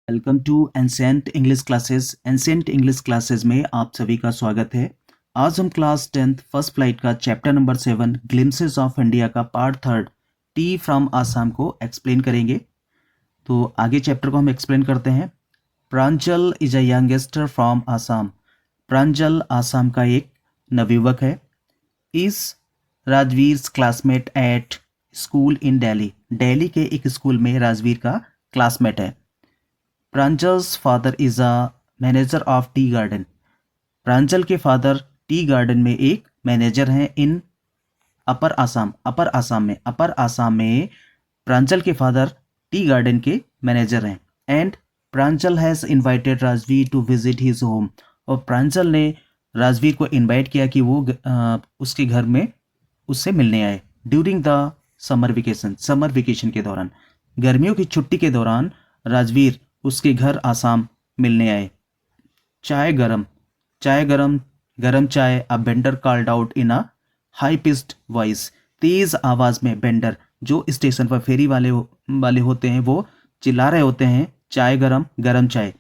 Welcome to ancient English classes. Ancient English classes में आप सभी का स्वागत है। आज हम क्लास 10th फर्स्ट फ्लाइट का chapter number 7 glimpses of India का पार्ट 3 टी फ्रॉम आसाम को एक्सप्लेन करेंगे। तो आगे चैप्टर को हम एक्सप्लेन करते हैं। Pranjal is a youngster from Assam. Pranjal Assam का एक नवयुवक है। Is Rajvir classmate at school in Delhi. Delhi के एक स्कूल में राजवीर का क्लासमेट है। Pranjal's father is a manager of tea garden. Pranjal के फादर टी गार्डन में एक मैनेजर हैं इन अपर आसाम। अपर आसाम में प्रांजल के फादर टी गार्डन के मैनेजर हैं। And Pranjol has invited Rajvir to visit his home. और प्रांजल ने राजवीर को इनवाइट किया कि वो उसके घर में उससे मिलने आए। ड्यूरिंग द समर वेकेशन के दौरान, गर्मियों की छुट्टी के दौरान राजवीर उसके घर आसाम मिलने आए। चाय गरम गरम चाय। A vendor called out in a high pitched voice. तेज आवाज में बेंडर जो स्टेशन पर फेरी वाले होते हैं वो चिल्ला रहे होते हैं, चाय गरम चाय।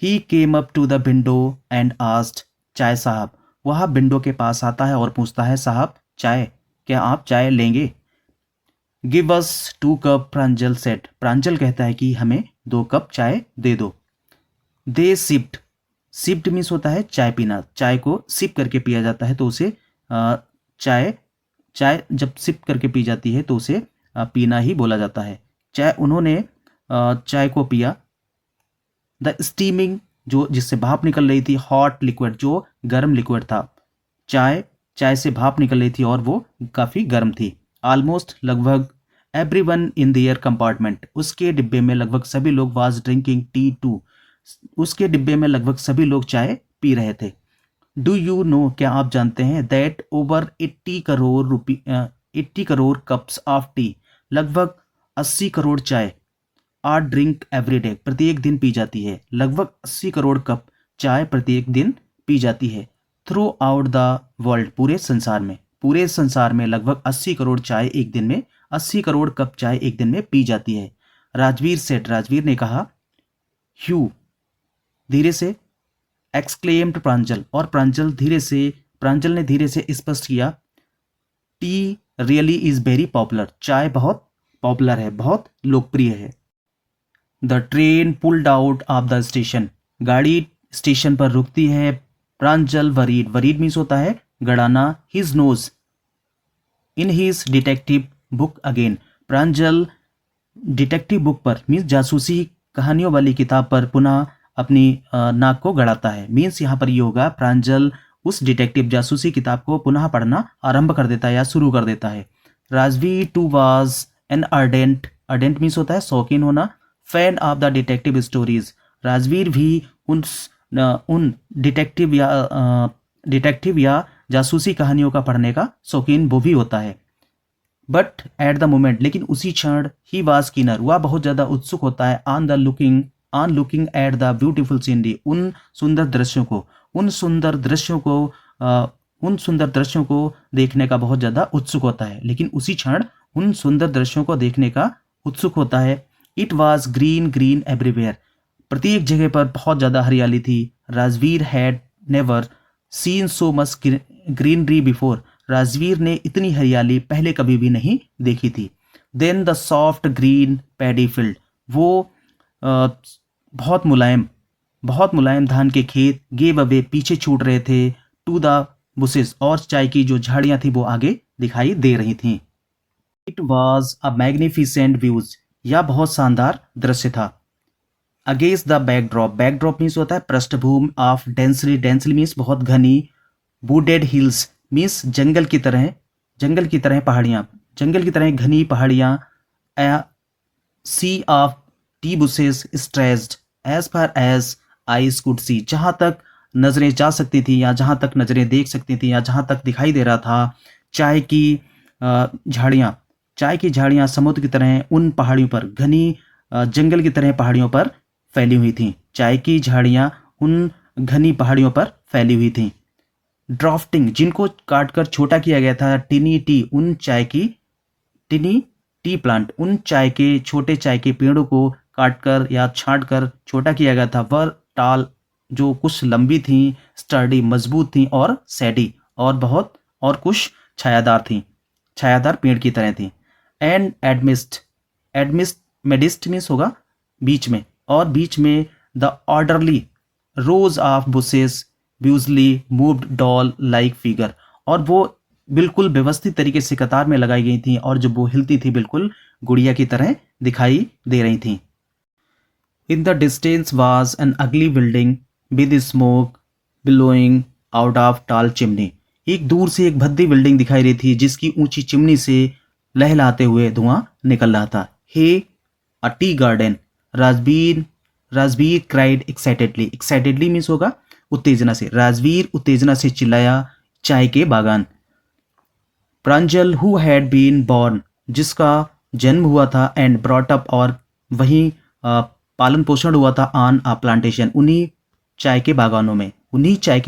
He came up to the window and asked, चाय साहब। वह विंडो के पास आता है और पूछता है, साहब चाय, क्या आप चाय लेंगे? गिव अस 2 कप, प्रांजल सेट। प्रांजल कहता है कि हमें 2 कप चाय दे दो। दे सिप्ड मीन्स होता है चाय पीना। चाय को सिप करके पिया जाता है तो उसे चाय जब सिप करके पी जाती है तो उसे पीना ही बोला जाता है। उन्होंने चाय को पिया। द स्टीमिंग, जो जिससे भाप निकल रही थी, हॉट लिक्विड, जो गर्म लिक्विड था। चाय से भाप निकल रही थी और वो काफ़ी गर्म थी। ऑलमोस्ट, लगभग, एवरीवन इन देयर कंपार्टमेंट, उसके डिब्बे में लगभग सभी लोग, वाज ड्रिंकिंग टी टू, उसके डिब्बे में लगभग सभी लोग चाय पी रहे थे। डू यू नो, क्या आप जानते हैं, that over 80 crore cups of T, लगभग 80 करोड़ चाय, आर ड्रिंक एवरी डे, प्रत्येक दिन पी जाती है। लगभग 80 करोड़ कप चाय प्रत्येक दिन पी जाती है। थ्रू आउट द वर्ल्ड, पूरे संसार में लगभग 80 करोड़ चाय एक दिन में 80 करोड़ कप चाय एक दिन में पी जाती है। राजवीर ने कहा। ह्यू, धीरे से। एक्सक्लेम्ड प्रांजल, और प्रांजल ने धीरे से स्पष्ट किया। T really is very popular, चाय बहुत पॉपुलर है, बहुत लोकप्रिय है। The train pulled out of the station, गाड़ी स्टेशन पर रुकती है। प्रांजल वरीड मीन्स होता है Gadana. His nose in his detective book again, Pranjal detective book पर मीन्स जासूसी कहानियों वाली किताब पर पुनः अपनी नाक को गड़ाता है। मीन्स यहाँ पर ये होगा, प्रांजल उस डिटेक्टिव जासूसी किताब को पुनः पढ़ना आरंभ कर देता है या शुरू कर देता है। Rajvir too was an ardent means होता है शौकीन होना, fan of the detective stories, Rajvir भी उन डिटेक्टिव या जासूसी कहानियों का पढ़ने का शौकीन वो भी होता है। बट एट द मोमेंट, लेकिन उसी क्षण, ही वाज कीनर, वह बहुत ज़्यादा उत्सुक होता है, on looking at the beautiful scenery, उन सुंदर दृश्यों को देखने का बहुत ज़्यादा उत्सुक होता है, लेकिन उसी क्षण उन सुंदर दृश्यों को देखने का उत्सुक होता है। इट वॉज ग्रीन एवरीवेयर, प्रत्येक जगह पर बहुत ज़्यादा हरियाली थी। Rajvir had never seen so much greenery before, Rajvir ने इतनी हरियाली पहले कभी भी नहीं देखी थी। Then the soft green paddy field, वो बहुत मुलायम धान के खेत, गेव अवे, पीछे छूट रहे थे, टू द बुशेस, और चाय की जो झाड़ियाँ थी वो आगे दिखाई दे रही थीं। It was a magnificent views, यह बहुत शानदार दृश्य था। अगेंस्ट द बैकड्रॉप मीन्स होता है पृष्ठभूमि ऑफ डेंसली मीन्स बहुत घनी, वुडेड हिल्स मीन्स जंगल की तरह घनी पहाड़ियाँ, sea of tea bushes stretched as far as eyes could see, जहाँ तक नज़रें जा सकती थी या जहाँ तक नज़रें देख सकती थी या जहाँ तक दिखाई दे रहा था, चाय की झाड़ियाँ समुद्र की तरह उन पहाड़ियों पर, घनी जंगल की तरह पहाड़ियों पर फैली हुई थीं। चाय की झाड़ियाँ उन घनी पहाड़ियों पर फैली हुई थीं। ड्राफ्टिंग, जिनको काटकर छोटा किया गया था। टिनी टी प्लांट, उन छोटे चाय के पेड़ों को काटकर या छाँटकर छोटा किया गया था, वह टाल जो कुछ लंबी थी, स्टर्डी मजबूत थी, और सैडी और कुछ छायादार पेड़ की तरह थी। एंड एडमिस्ट मेडिस्ट मीन्स होगा बीच में, और बीच में the orderly rows of bushes busily moved doll like figure, और वो बिल्कुल व्यवस्थित तरीके से कतार में लगाई गई थी, और जब वो हिलती थी बिल्कुल गुड़िया की तरह दिखाई दे रही थी। In the distance was an अगली building with smoke billowing out of टाल चिमनी। एक दूर से एक भद्दी बिल्डिंग दिखाई रही थी जिसकी ऊंची चिमनी से लहलाते हुए धुआं निकल रहा था। Hey a tea garden, Rajvir cried excitedly means होगा उत्तेजना से। राजवीर उत्तेजना से चिल्लाया, चाय के बागान। प्रांजल हु हैड बीन बॉर्न, जिसका जन्म हुआ था, एंड ब्रॉट अप, और वहीं पालन पोषण हुआ था, ऑन आ प्लांटेशन, उन्हीं चाय के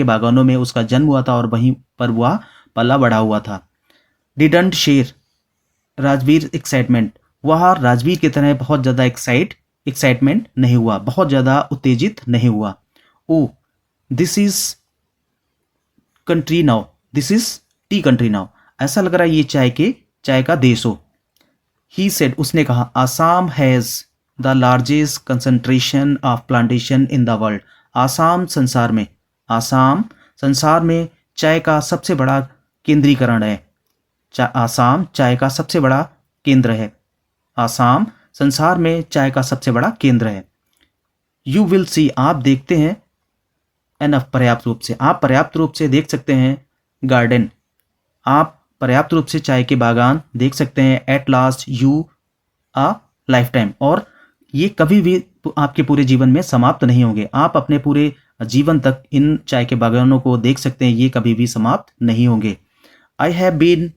बागानों में उसका जन्म हुआ था और वहीं पर वह पला बढ़ा हुआ था। डिडंट शेयर राजवीर एक्साइटमेंट, वह राजवीर की तरह बहुत ज़्यादा एक्साइटमेंट नहीं हुआ, बहुत ज़्यादा उत्तेजित नहीं हुआ। Oh this is tea country now, ऐसा लग रहा है ये चाय का देश हो। ही सेड, उसने कहा, Assam has the largest concentration of plantation in the world. Assam संसार में चाय का सबसे बड़ा केंद्रीकरण है। आसाम चाय का सबसे बड़ा केंद्र है। आसाम संसार में चाय का सबसे बड़ा केंद्र है। यू विल सी, आप देखते हैं, एनफ पर्याप्त रूप से देख सकते हैं। गार्डन, आप पर्याप्त रूप से चाय के बागान देख सकते हैं। At last you a life time, और ये कभी भी आपके पूरे जीवन में समाप्त नहीं होंगे। आप अपने पूरे जीवन तक इन चाय के बागानों को देख सकते हैं, ये कभी भी समाप्त नहीं होंगे। I have been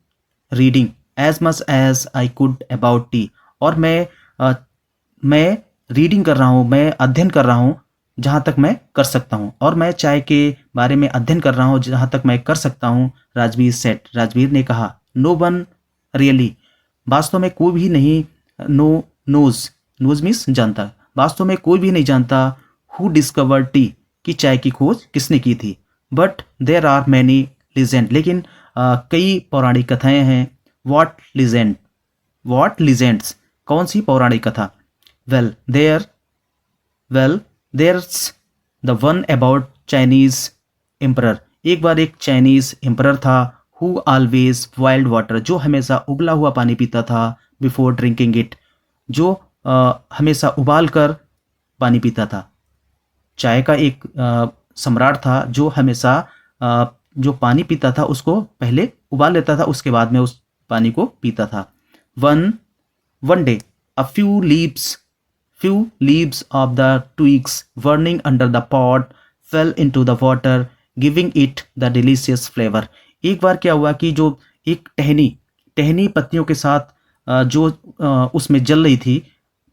reading as much as I could about tea, और मैं रीडिंग कर रहा हूँ, मैं अध्ययन कर रहा हूँ जहाँ तक मैं कर सकता हूँ, और मैं चाय के बारे में अध्ययन कर रहा हूँ जहाँ तक मैं कर सकता हूँ। राजवीर ने कहा। नो वन रियली, वास्तव में कोई भी नहीं, नोज मीन्स जानता, वास्तव में कोई भी नहीं जानता, हु डिस्कवर्ड टी, कि चाय की खोज किसने की थी। But there are many legend, लेकिन कई पौराणिक कथाएं हैं। वॉट लीजेंड्स, कौन सी पौराणिक कथा। Well there's the one about Chinese emperor, एक बार एक चाइनीज एम्परर था, हु ऑलवेज बॉइल्ड वाटर, जो हमेशा उबला हुआ पानी पीता था, बिफोर ड्रिंकिंग इट, जो हमेशा उबाल कर पानी पीता था। चाय का एक सम्राट था जो हमेशा जो पानी पीता था उसको पहले उबाल लेता था, उसके बाद में उस पानी को पीता था। One day a few leaves of the twigs burning under the pot fell into the water, giving it the delicious flavor। एक बार क्या हुआ कि जो एक टहनी पत्तियों के साथ जो उसमें जल रही थी,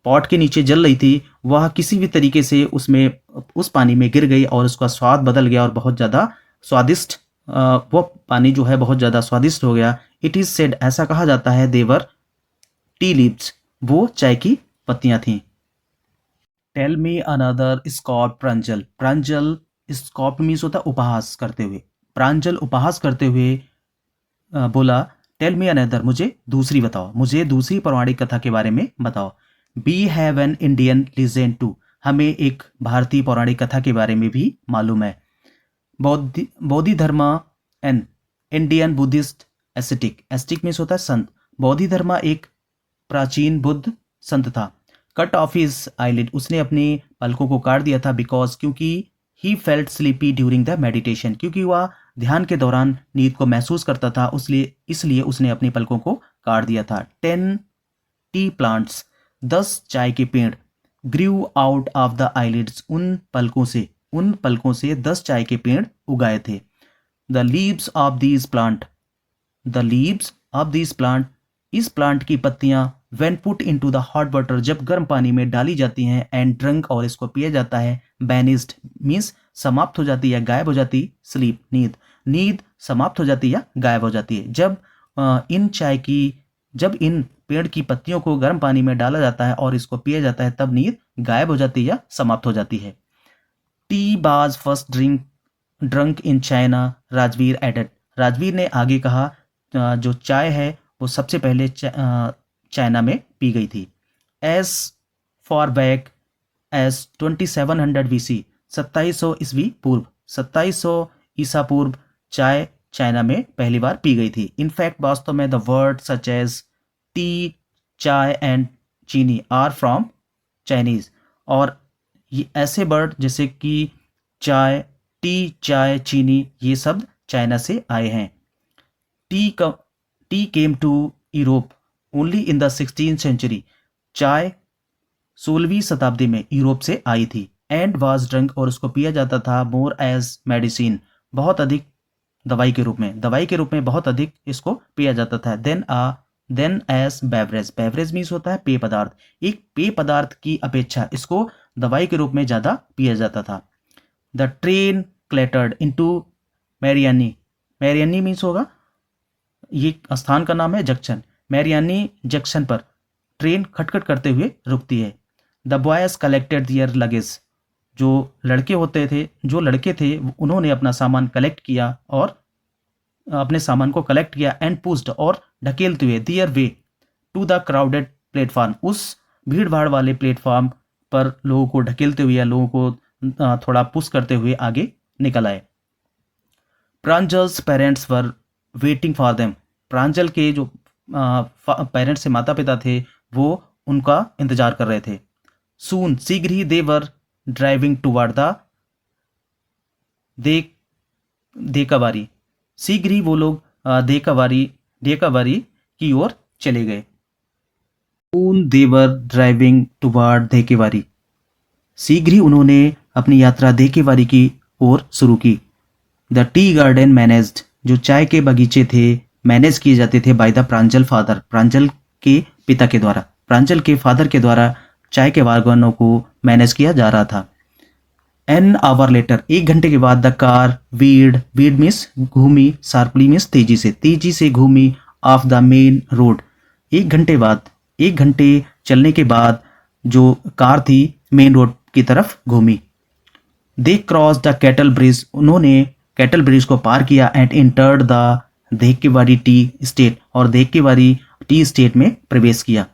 पॉट के नीचे जल रही थी, वह किसी भी तरीके से उस पानी में गिर गई और उसका स्वाद बदल गया और बहुत ज़्यादा स्वादिष्ट, वो पानी जो है बहुत ज़्यादा स्वादिष्ट हो गया। इट इज़ सेड, ऐसा कहा जाता है, देवर टी लीव्स, वो चाय की पत्तियां थीं। टेल मी अनदर स्कॉप प्रांजल स्कॉप मीन्स होता उपहास करते हुए। प्रांजल उपहास करते हुए बोला, टेल मी अनदर, मुझे दूसरी पौराणिक कथा के बारे में बताओ। We have an Indian legend too, हमें एक भारतीय पौराणिक कथा के बारे में भी मालूम है। Bodhidharma an Indian Buddhist ascetic means होता है संत। बोधि धर्मा एक प्राचीन बुद्ध संत था। कट ऑफ हिज आईलिड, उसने अपने पलकों को काट दिया था, बिकॉज, क्योंकि he felt sleepy during the meditation, क्योंकि वह ध्यान के दौरान नींद को महसूस करता था, इसलिए उसने अपनी पलकों को काट दिया था। 10 टी प्लांट्स, 10 चाय के पेड़, grew out of the eyelids, उन पलकों से 10 चाय के पेड़ उगाए थे। The leaves of this plant, इस प्लांट की पत्तियां, when put into the hot water, जब गर्म पानी में डाली जाती हैं, and drunk, और इसको पिया जाता है, vanished means समाप्त हो जाती या गायब हो जाती, sleep नींद समाप्त हो जाती या गायब हो जाती है। जब इन चाय की जब इन पेड़ की पत्तियों को गर्म पानी में डाला जाता है और इसको पिया जाता है तब नींद गायब हो जाती है या समाप्त हो जाती है। Tea was first drunk in China, Rajvir added. Rajvir ने आगे कहा जो चाय है वो सबसे पहले चाइना में पी गई थी। As far back as 2700 BC, 2700 ईस्वी पूर्व, 2700 ईसा पूर्व चाय चाइना में पहली बार पी गई थी। इनफैक्ट वास्तव में the word such as tea, chai and chini are from Chinese, और ये ऐसे वर्ड जैसे कि चाय, टी, चाय, चीनी, ये शब्द चाइना से आए हैं। Tea came to Europe only in the 16th century। चाय 16वीं शताब्दी में यूरोप से आई थी। एंड वाज ड्रंक, और उसको पिया जाता था मोर एज मेडिसिन, बहुत अधिक दवाई के रूप में बहुत अधिक इसको पिया जाता था। Then as beverage, beverage means होता है पेय पदार्थ, एक पेय पदार्थ की अपेक्षा इसको दवाई के रूप में ज़्यादा पिया जाता था। The train clattered into Mariani, Mariani means होगा, ये स्थान का नाम है, जंक्शन, मैरियानी जंक्शन पर ट्रेन खटखट करते हुए रुकती है। The boys collected their luggage, जो लड़के थे उन्होंने अपना सामान कलेक्ट किया और अपने सामान को कलेक्ट किया। एंड पुश्ड, और ढकेलते हुए, their way to the crowded platform, उस भीड़ भाड़ वाले प्लेटफॉर्म पर लोगों को ढकेलते हुए या लोगों को थोड़ा पुश करते हुए आगे निकल आए। Pranjal's parents were waiting for them, Pranjal के जो पेरेंट्स से माता पिता थे वो उनका इंतजार कर रहे थे। सून, शीघ्र ही, दे वर ड्राइविंग टुवर्ड द देकावारी, शीघ्र ही वो लोग देकावारी की ओर चले गए। सून दे वर ड्राइविंग टुवर्ड देकेवारी, शीघ्र ही उन्होंने अपनी यात्रा देकेवारी की ओर शुरू की। द टी गार्डन मैनेज्ड, जो चाय के बगीचे थे मैनेज किए जाते थे बाय द प्रांजल फादर, प्रांजल के पिता के द्वारा, प्रांजल के फादर के द्वारा चाय के बागानों को मैनेज किया जा रहा था। एन आवर लेटर, 1 घंटे के बाद, द कार वीड मीन्स घूमी, शार्पली मीन्स तेजी से घूमी, ऑफ द मेन रोड, 1 घंटे चलने के बाद जो कार थी मेन रोड की तरफ घूमी। They cross the cattle bridge, उन्होंने कैटल ब्रिज को पार किया। And entered the Dekewari tea estate, और देकेवारी टी स्टेट में प्रवेश किया।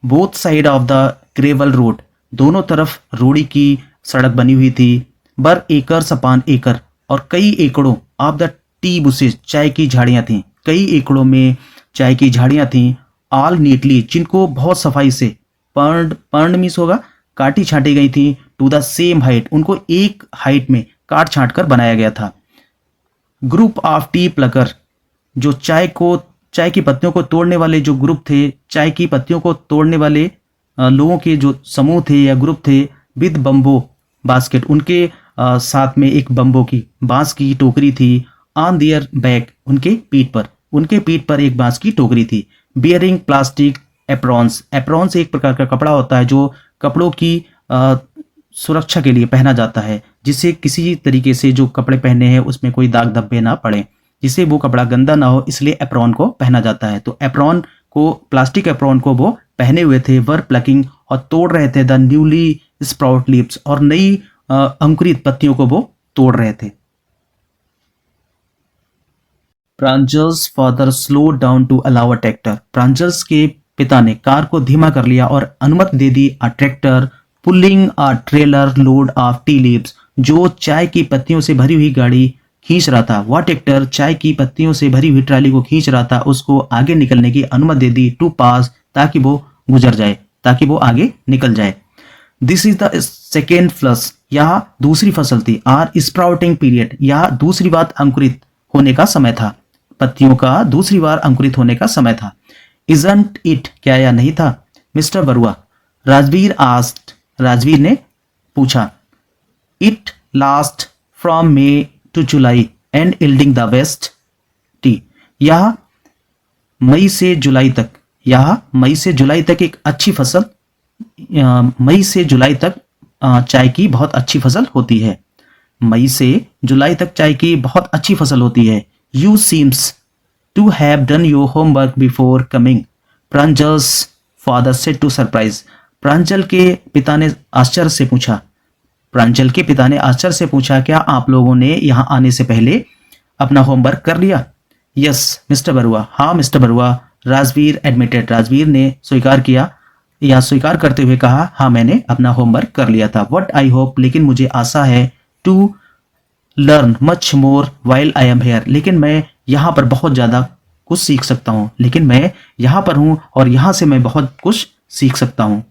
Both side of the gravel road, दोनों तरफ रोड़ी की सड़क बनी हुई थी। बर एकर्स अपान एकर, और कई एकड़ों ऑफ द टी बुशेज, चाय की झाड़ियां थीं, कई एकड़ों में चाय की झाड़ियां थीं। ऑल नीटली, जिनको बहुत सफाई से, पर्ड मीन्स होगा काटी छाटी गई थी। टू द सेम हाइट, उनको एक हाइट में काट छाट कर बनाया गया था। ग्रुप ऑफ टी प्लकर, जो चाय की पत्तियों को तोड़ने वाले जो ग्रुप थे, चाय की पत्तियों को तोड़ने वाले लोगों के जो समूह थे या ग्रुप थे। विद बम्बो बास्केट, उनके साथ में एक बम्बो की बांस की टोकरी थी। ऑन दियर बैक, उनके पीठ पर एक बांस की टोकरी थी। बियरिंग प्लास्टिक एप्रॉन्स, एप्रॉन्स एक प्रकार का कपड़ा होता है जो कपड़ों की सुरक्षा के लिए पहना जाता है, जिससे किसी तरीके से जो कपड़े पहने हैं उसमें कोई दाग धब्बे ना पड़े, जिससे वो कपड़ा गंदा ना हो, इसलिए एप्रॉन को पहना जाता है। तो एप्रॉन को, प्लास्टिक एप्रॉन को वो पहने हुए थे। वर प्लकिंग, और तोड़ रहे थे। द न्यूली स्प्राउट लीव्स, और नई अंकुरित पत्तियों को वो तोड़ रहे थे। Pranjol's father slow down to allow a tractor, Pranjol's के पिता ने कार को धीमा कर लिया और अनुमति दे दी a tractor pulling a trailer load of tea leaves, जो चाय की पत्तियों से भरी हुई गाड़ी खींच रहा था। वह ट्रैक्टर चाय की पत्तियों से भरी हुई ट्राली को खींच रहा था, उसको आगे निकलने की अनुमति दे दी। टू पास, ताकि वो गुजर जाए, ताकि वो आगे निकल जाए। दिस इज द सेकेंड फ्लस, यह दूसरी फसल थी। आर स्प्राउटिंग पीरियड, यह दूसरी बार अंकुरित होने का समय था, पत्तियों का दूसरी बार अंकुरित होने का समय था। इजंट इट, क्या यह नहीं था? मिस्टर बरुआ, राजवीर आस्क्ड, राजवीर ने पूछा। It last from May to July and yielding the best tea, यह मई से जुलाई तक एक अच्छी फसल, मई से जुलाई तक चाय की बहुत अच्छी फसल होती है। मई से जुलाई तक चाय की बहुत अच्छी फसल होती है। You seem to have done your homework before coming, Pranjal's father said to surprise. Pranjal के पिता ने आश्चर्य से पूछा, प्रांजल के पिता ने आश्चर्य से पूछा, क्या आप लोगों ने यहाँ आने से पहले अपना होमवर्क कर लिया? यस मिस्टर बरुआ, हाँ मिस्टर बरुआ, राजवीर एडमिटेड, राजवीर ने स्वीकार किया या स्वीकार करते हुए कहा, हाँ मैंने अपना होमवर्क कर लिया था। वट आई होप, लेकिन मुझे आशा है, to learn much more while I am here, लेकिन मैं यहाँ पर बहुत ज़्यादा कुछ सीख सकता हूँ, लेकिन मैं यहाँ पर हूँ और यहाँ से मैं बहुत कुछ सीख सकता हूँ।